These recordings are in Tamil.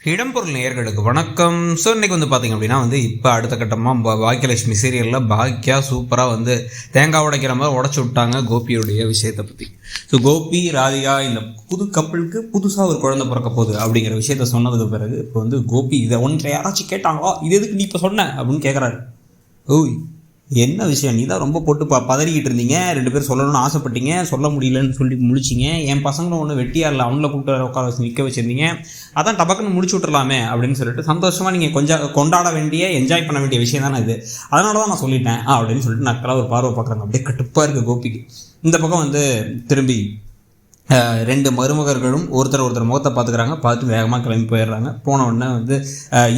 இடம்பொருள் நேயர்களுக்கு வணக்கம். ஸோ இன்றைக்கி பார்த்திங்க அப்படின்னா இப்போ அடுத்த கட்டமாக பாக்கியலட்சுமி சீரியலில் பாக்கியா சூப்பராக தேங்காய் உடைக்கிற மாதிரி உடச்சி விட்டாங்க கோபியுடைய விஷயத்தை பற்றி. ஸோ கோபி ராதிகா இந்த புது கப்பலுக்கு புதுசாக ஒரு குழந்தை பிறக்க போகுது அப்படிங்கிற விஷயத்த சொன்னதுக்கு பிறகு இப்போ கோபி இதை ஒன்றை யாராச்சும் கேட்டாங்களோ இது எதுக்கு நீ இப்போ சொன்ன அப்படின்னு கேட்குறாரு. ஓய் என்ன விஷயம், நீ தான் ரொம்ப போட்டு பதறிக்கிட்டு இருந்தீங்க, 2 பேர் சொல்லணும்னு ஆசைப்பட்டீங்க, சொல்ல முடியலன்னு சொல்லி முடிச்சிங்க, என் பசங்களும் ஒன்று வெட்டியா இல்லை, அவங்கள கூப்பிட்டு உட்கார வச்சு நிற்க வச்சுருந்தீங்க, அதான் டபக்குன்னு முடிச்சு விட்டுறலாமே அப்படின்னு சொல்லிட்டு சந்தோஷமாக நீங்கள் கொஞ்சம் கொண்டாட வேண்டிய என்ஜாய் பண்ண வேண்டிய விஷயம் தானே இது, அதனால தான் நான் சொல்லிட்டேன் அப்படின்னு சொல்லிட்டு நக்கலாக ஒரு பார்வை பார்க்குறாங்க. அப்படியே கட்டுப்பாக இருக்குது கோபிக்கு. இந்த பக்கம் திரும்பி 2 மருமகர்களும் ஒருத்தர் முகத்தை பார்த்துக்கிறாங்க. பார்த்து வேகமாக கிளம்பி போயிடுறாங்க. போன உடனே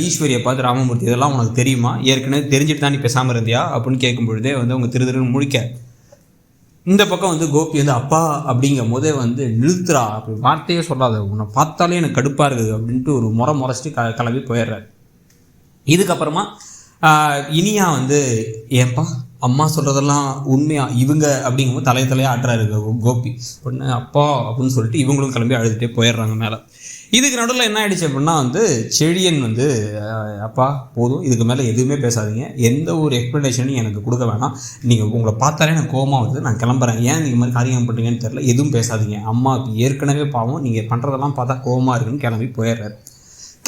ஈஸ்வரியை பார்த்து ராமமூர்த்தி இதெல்லாம் உனக்கு தெரியுமா, ஏற்கனவே தெரிஞ்சுட்டு தான் நீ பேசாமல் இருந்தியா அப்படின்னு கேட்கும்பொழுதே அவங்க திருன்னு முழிக்க. இந்த பக்கம் கோபி அப்பா அப்படிங்கும் போதே நிறுத்துறா, அப்படி வார்த்தையே சொல்லாத, உன்னை பார்த்தாலே எனக்கு கடுப்பாக இருக்குது அப்படின்ட்டு ஒரு முறைச்சிட்டு கிளம்பி போயிடுறாரு. இதுக்கப்புறமா இனியா ஏன்பா அம்மா சொல்கிறதெல்லாம் உண்மையா இவங்க அப்படிங்கும்போது தலையாக ஆட்டுறாரு கோபி. உடனே அப்பா அப்படின்னு சொல்லிட்டு இவங்களும் கிளம்பி அழுதுகிட்டே போயிடுறாங்க மேலே. இதுக்கு நடுவில் என்ன ஆயிடுச்சு அப்படின்னா செழியன் அப்பா போதும், இதுக்கு மேலே எதுவுமே பேசாதீங்க, எந்த ஒரு எக்ஸ்ப்ளனேஷனும் எனக்கு கொடுக்க வேணாம், நீங்கள் உங்களை பார்த்தாலே எனக்கு கோவமாக நான் கிளம்புறேன், ஏன் நீங்கள் மாதிரி காரியம் பண்ணுறீங்கன்னு தெரியல, எதுவும் பேசாதீங்க, அம்மாவுக்கு ஏற்கனவே பாவம், நீங்கள் பண்ணுறதெல்லாம் பார்த்தா கோவமாக இருக்குன்னு கிளம்பி போயிடுறாரு.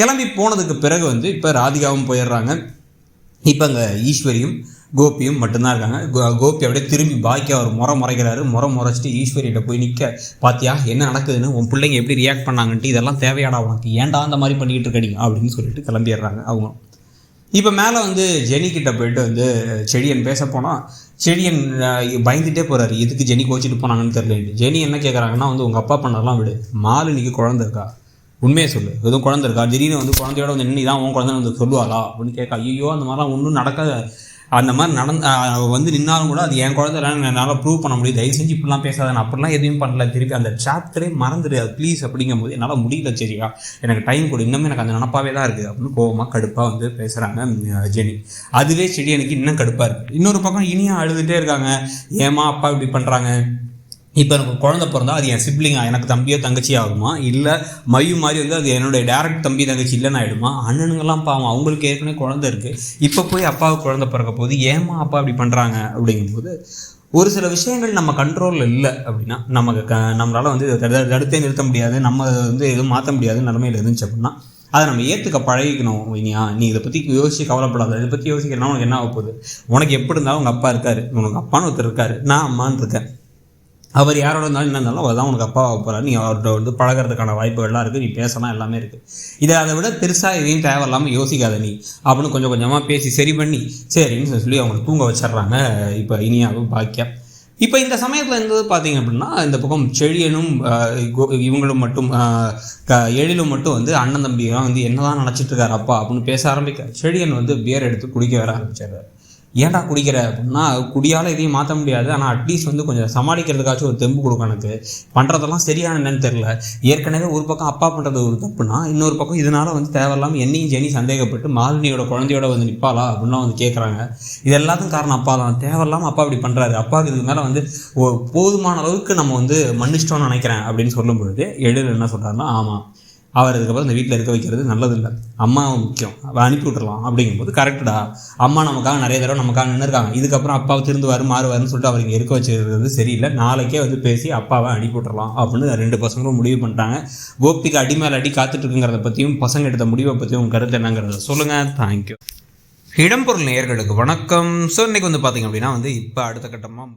கிளம்பி போனதுக்கு பிறகு இப்போ ராதிகாவும் போயிடுறாங்க. இப்போ அங்கே ஈஸ்வரியும் கோபியும் மட்டும்தான் இருக்காங்க. கோபி அப்படியே திரும்பி பாக்கியா ஒரு முறைக்கிறாரு. முறைச்சிட்டு ஈஸ்வரியிட்ட போய் நிற்க, பாத்தியா என்ன நடக்குதுன்னு, உன் பிள்ளைங்க எப்படி ரியாக்ட் பண்ணாங்கன்ட்டு, இதெல்லாம் தேவையாடா உனக்கு, ஏன்டா அந்த மாதிரி பண்ணிக்கிட்டு இருக்கடி அப்படின்னு சொல்லிட்டு கிளம்பிடுறாங்க அவங்க. இப்போ மேலே ஜெனிக்கிட்ட போயிட்டு செடியன் பேச போனால் செடியன் பயந்துகிட்டே போகிறாரு, எதுக்கு ஜெனி கோச்சிட்டு போனாங்கன்னு தெரியல. ஜெனி என்ன கேட்குறாங்கன்னா உங்கள் அப்பா பண்ணதெல்லாம் விடு, மாலினிக்கு குழந்தை இருக்கா, உண்மையை சொல்லு, எதுவும் குழந்தை இருக்கா, திடீர்னு குழந்தையோட நின்று இதான் உன் குழந்தைன்னு சொல்லுவாளா அப்படின்னு கேட்க. ஐயோ அந்த மாதிரிலாம் ஒன்றும் நடக்காத, அந்த மாதிரி நின்னாலும் கூட அது என் குழந்தை என்னால் ப்ரூவ் பண்ண முடியும், தயவு செஞ்சு இப்படிலாம் பேசாத, நான் அப்படிலாம் எதுவும் பண்ணல, திருப்பி அந்த சாப்டரே மறந்துடு அது ப்ளீஸ் அப்படிங்கும் போது என்னால் முடியல, சரியா எனக்கு டைம் கொடு, இன்னும் எனக்கு அந்த நினப்பாவே தான் இருக்குது அப்படின்னு கோவமாக கடுப்பாக பேசுகிறாங்க ஜெனி. அதுவே செடி எனக்கு இன்னும் கடுப்பாக இருக்குது. இன்னொரு பக்கம் இனியா அழுதுகிட்டே இருக்காங்க, ஏமா அப்பா இப்படி பண்ணுறாங்க, இப்போ எனக்கு குழந்தை பிறந்தா அது என் சிப்ளிங்கா, எனக்கு தம்பியோ தங்கச்சி ஆகுமா, இல்லை மயு மாதிரி அது என்னுடைய டேரக்ட் தம்பி தங்கச்சி இல்லைன்னு ஆகிடுமா, அண்ணனுங்கெல்லாம் பாவம் அவங்களுக்கு ஏற்கனவே குழந்தை இருக்குது, இப்போ போய் அப்பாவுக்கு குழந்தை பிறக்க போகுது, ஏமா அப்பா அப்படி பண்ணுறாங்க அப்படிங்கும்போது ஒரு சில விஷயங்கள் நம்ம கண்ட்ரோலில் இல்லை அப்படின்னா நம்மளால் தடுத்தே நிறுத்த முடியாது, நம்ம எதுவும் மாற்ற முடியாது நிலைமையில் இருந்துச்சு அப்படின்னா அதை நம்ம ஏற்றுக்க பழகிக்கணும். இனியா நீ இதை பற்றி யோசிச்சு கவலைப்படாத, இதை பற்றி யோசிக்கிறனா உனக்கு என்ன ஆக போகுது, உனக்கு எப்படி இருந்தாலும் உங்கள் அப்பா இருக்கார், உனக்கு அப்பான்னு ஒருத்தர் இருக்கார், நான் அம்மான்னு இருக்கேன், அவர் யாரோட இருந்தாலும் என்ன இருந்தாலும் அவர் தான் உனக்கு அப்பாவாக போகிறார், நீ அவர்கிட்ட பழகிறதுக்கான வாய்ப்புகள்லாம் இருக்குது, நீ பேசலாம் எல்லாமே இருக்குது, இதை அதை விட பெருசாக எதையும் தேவையில்லாமல் யோசிக்காத நீ அப்படின்னு கொஞ்சம் கொஞ்சமாக பேசி சரி பண்ணி சரின்னு சொல்லி அவங்களை தூங்க வச்சிட்றாங்க இப்போ இனியாவும் பாக்கியா. இப்போ இந்த சமயத்தில் பார்த்தீங்க அப்படின்னா இந்த பக்கம் செழியனும் இவங்களும் மட்டும் எழிலும் மட்டும் அண்ணன் தம்பியெல்லாம் என்னதான் நினச்சிட்டு இருக்காரு அப்பா அப்படின்னு பேச ஆரம்பிக்க. செழியன் பியர் எடுத்து குடிக்க வர ஆரம்பிச்சார். ஏன்டா குடிக்கிற அப்படின்னா, குடியால் எதையும் மாற்ற முடியாது, ஆனால் அட்லீஸ்ட் கொஞ்சம் சமாளிக்கிறதுக்காச்சும் ஒரு தெம்பு கொடுக்கும், எனக்கு பண்ணுறதெல்லாம் சரியான என்னன்னு தெரில, ஏற்கனவே ஒரு பக்கம் அப்பா பண்ணுறது ஒரு தப்புனா இன்னொரு பக்கம் இதனால் தேவையில்லாமல் என்னையும் ஜெனி சந்தேகப்பட்டு மாலினியோட குழந்தையோட நிற்பாளா அப்படின்னா கேட்குறாங்க. இது எல்லாத்துக்கும் காரணம் அப்பா தான், தேவையில்லாமல் அப்பா இப்படி பண்ணுறாரு, அப்பாவுக்கு இதுக்கு மேலே போதுமான அளவுக்கு நம்ம மன்னிச்சிட்டோன்னு நினைக்கிறேன் அப்படின்னு சொல்லும் பொழுது எழில் என்ன சொல்கிறாருன்னா, ஆமாம் அவர் இதுக்கப்புறம் இந்த வீட்டில் இருக்க வைக்கிறது நல்லதில்லை, அம்மா முக்கியம், அனுப்பி விட்டுறலாம் அப்படிங்கும்போது கரெக்டா, அம்மா நமக்காக நிறைய தடவை நமக்காக நின்றுருக்காங்க, இதுக்கப்புறம் அப்பாவை திருந்துவார் மாறுவார்னு சொல்லிட்டு அவர் இங்கே இருக்க வச்சுருக்கிறது சரியில்லை, நாளைக்கே பேசி அப்பாவை அனுப்பி விட்டுறலாம் அப்படின்னு 2 பசங்களும் முடிவு பண்ணிட்டாங்க. கோபிக்கு அடி மேலே அடி காத்துட்ருக்குங்கிறத பற்றியும் பசங்க எடுத்த முடிவை பற்றியும் உங்கள் கருத்து என்னங்கிறத சொல்லுங்கள். தேங்க்யூ. இடம்பொருள் நேயர்களுக்கு வணக்கம். ஸோ இன்றைக்கி பார்த்தீங்க அப்படின்னா இப்போ அடுத்த கட்டமாக